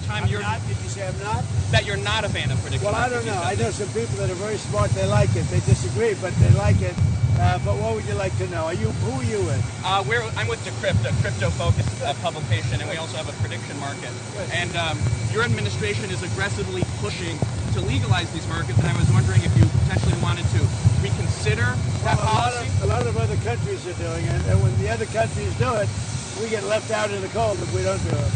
time Did you say I'm not? that you're not a fan of prediction Well, I markets? don't know. I know some people that are very smart. They like it. They disagree, but they like it. But what would you like to know? Who are you with? I'm with Decrypt, a crypto-focused publication, and we also have a prediction market. And your administration is aggressively pushing to legalize these markets, and I was wondering if you potentially wanted to reconsider that policy. A lot of other countries are doing it, and when the other countries do it, we get left out in the cold if we don't do it.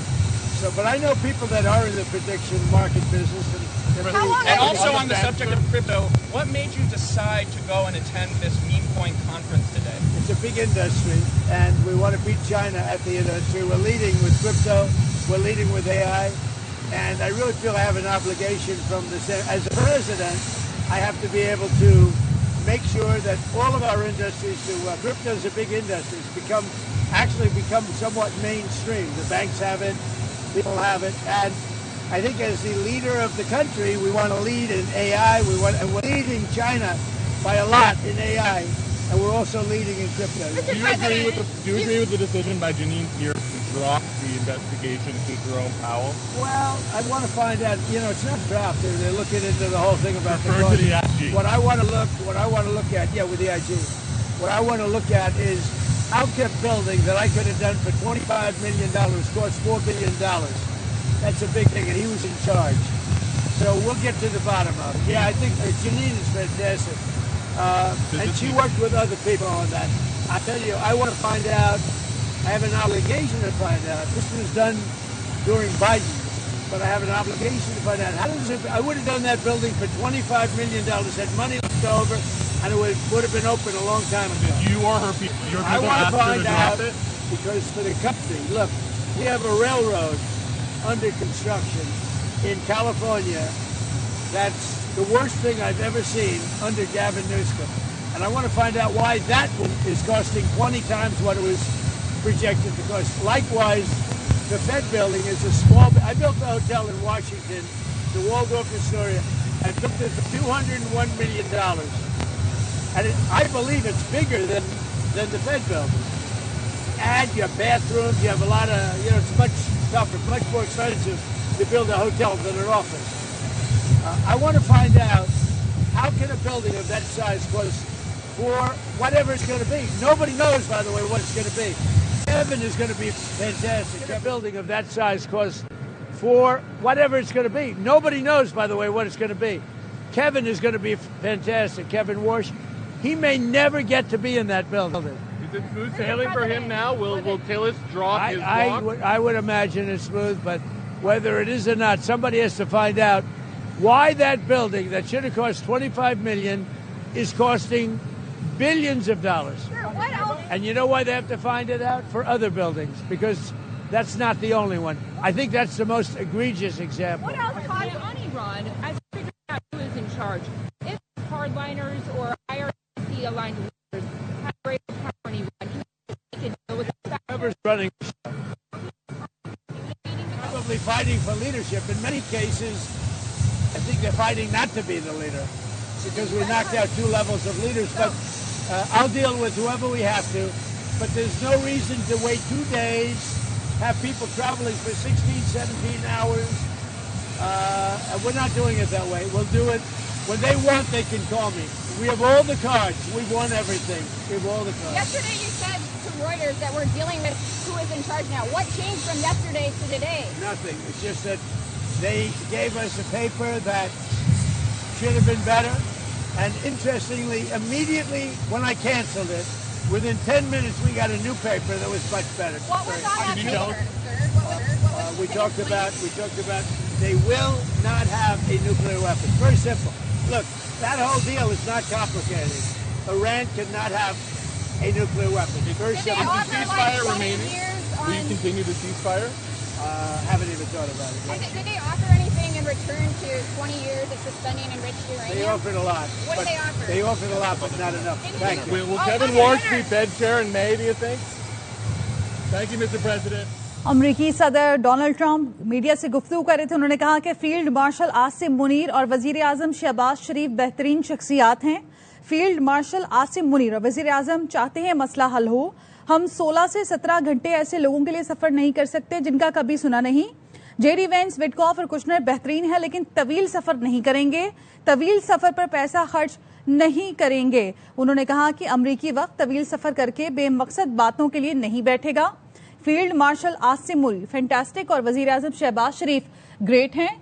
So, but I know people that are in the prediction market business. And also on the subject of crypto, what made you decide to go and attend this meme coin conference today? It's a big industry, and we want to beat China at the industry. We're leading with crypto. We're leading with AI. And I really feel I have an obligation from the Senate. As a president, I have to be able to make sure that all of our industries crypto is a big industry. It's actually become somewhat mainstream. The banks have it, people have it, and I think as the leader of the country, we want to lead in AI. And we're leading China by a lot in AI, and we're also leading in crypto. Do you agree with the decision by Janine Pierce to drop the investigation to Jerome Powell? Well, I want to find out. It's not dropped. They're looking into the whole thing about Refer to the IG. What I want to look at, with the IG. What I want to look at is how can a building that I could have done for $25 million cost $4 billion. That's a big thing, and he was in charge. So we'll get to the bottom of it. Yeah, I think Janine is fantastic. And she worked with other people on that. I tell you, I want to find out. I have an obligation to find out. This was done during Biden, but I have an obligation to find out. I would have done that building for $25 million, had money left over, and it would have been open a long time ago. Did you or your people I want to find out, it? because for the country, look, we have a railroad under construction in California. That's the worst thing I've ever seen under Gavin Newsom. And I want to find out why that one is costing 20 times what it was projected to cost. Likewise, the Fed building is a small. I built a hotel in Washington, the Waldorf Astoria. I built it for $201 million. And I believe it's bigger than the Fed building. Add your bathrooms, you have a lot of, it's much tougher, much more expensive to build a hotel than an office. I want to find out, how can a building of that size cost for whatever it's going to be? Nobody knows, by the way, what it's going to be. Kevin is going to be fantastic. A building of that size costs for whatever it's going to be. Nobody knows, by the way, what it's going to be. Kevin is going to be fantastic. Kevin Warsh, he may never get to be in that building. Is it smooth sailing for him now? Will Tillis drop his block? I would imagine it's smooth, but whether it is or not, somebody has to find out why that building that should have cost $25 million is costing billions of dollars. Sure, what else? And you know why they have to find it out? For other buildings, because that's not the only one. I think that's the most egregious example. What else caused on Iran, as figuring out who is in charge? If hardliners or IRC-aligned leaders have greater power in Iran, they can deal with the whoever's running, probably fighting for leadership. In many cases, I think they're fighting not to be the leader, because we knocked out 2 levels of leaders. But I'll deal with whoever we have to. But there's no reason to wait 2 days, have people traveling for 16, 17 hours. And we're not doing it that way. We'll do it when they want. They can call me. We have all the cards. We've won everything. We have all the cards. Yesterday you said to Reuters that we're dealing with who is in charge now. What changed from yesterday to today? Nothing. It's just that they gave us a paper that should have been better. And interestingly, immediatly when I canceled it, within 10 minutes we got a new paper that was much better. What was on that paper, sir? We talked about they will not have a nuclear weapon. Very simple. Look, that whole deal is not complicated. Iran cannot have a nuclear weapon. Very simple. Is the ceasefire remaining? Will you continue the ceasefire? Haven't even thought about it. Did they offer anything in return to 20 years of suspending enriched uranium? They offered a lot. What did they offer? They offered a lot, but not enough. Thank you. Will Kevin Warsh be Fed chair in May, do you think? Thank you, Mr. President. अमरीकी सदर Donald Trump media से गुफ्तगू कर रहे थे। उन्होंने कहा कि फील्ड मार्शल आसिम मुनीर और वजीर आजम शहबाज शरीफ बेहतरीन शख्सियात हैं। फील्ड मार्शल आसिम मुनीर और वजीर आजम चाहते हैं मसला हल हो। हम 16 से 17 घंटे ऐसे लोगों के लिए सफर नहीं कर सकते जिनका कभी सुना नहीं। जेडी वेंस, विटकॉफ और कुशनर बेहतरीन है लेकिन तवील सफर नहीं करेंगे, तवील सफर पर पैसा खर्च नहीं करेंगे। उन्होंने कहा कि अमरीकी वक्त तवील सफर करके बेमकसद बातों के लिए नहीं बैठेगा। Field marshal Asim Munir fantastic और वजीर आजम शहबाज शरीफ ग्रेट हैं।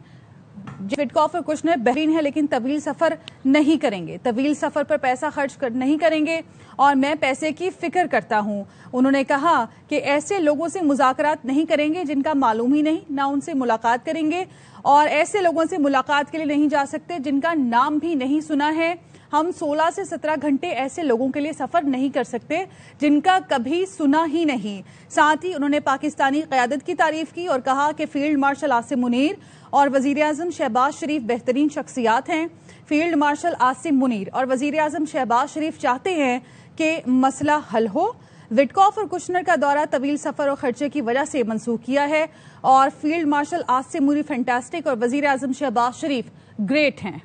विटकॉफ और कुशनर बेहतरीन है लेकिन तवील सफर नहीं करेंगे, तवील सफर पर पैसा खर्च नहीं करेंगे और मैं पैसे की फिक्र करता हूं। उन्होंने कहा कि ऐसे लोगों से मुज़ाकरात नहीं करेंगे जिनका मालूम ही नहीं, ना उनसे मुलाकात करेंगे और ऐसे लोगों से मुलाकात के लिए नहीं जा सकते जिनका नाम भी नहीं सुना है। हम 16 से 17 घंटे ऐसे लोगों के लिए सफर नहीं कर सकते जिनका कभी सुना ही नहीं। साथ ही उन्होंने पाकिस्तानी क़यादत की तारीफ की और कहा कि फील्ड मार्शल आसिम मुनीर और वजीर आजम शहबाज शरीफ बेहतरीन शख्सियात हैं। फील्ड मार्शल आसिम मुनीर और वजीर आजम शहबाज शरीफ चाहते हैं कि मसला हल हो। विटकॉफ और कुशनर का दौरा तवील सफर और खर्चे की वजह से मंसूख किया है और field marshal Asim Munir fantastic और वजीर आजम शहबाज शरीफ ग्रेट हैं।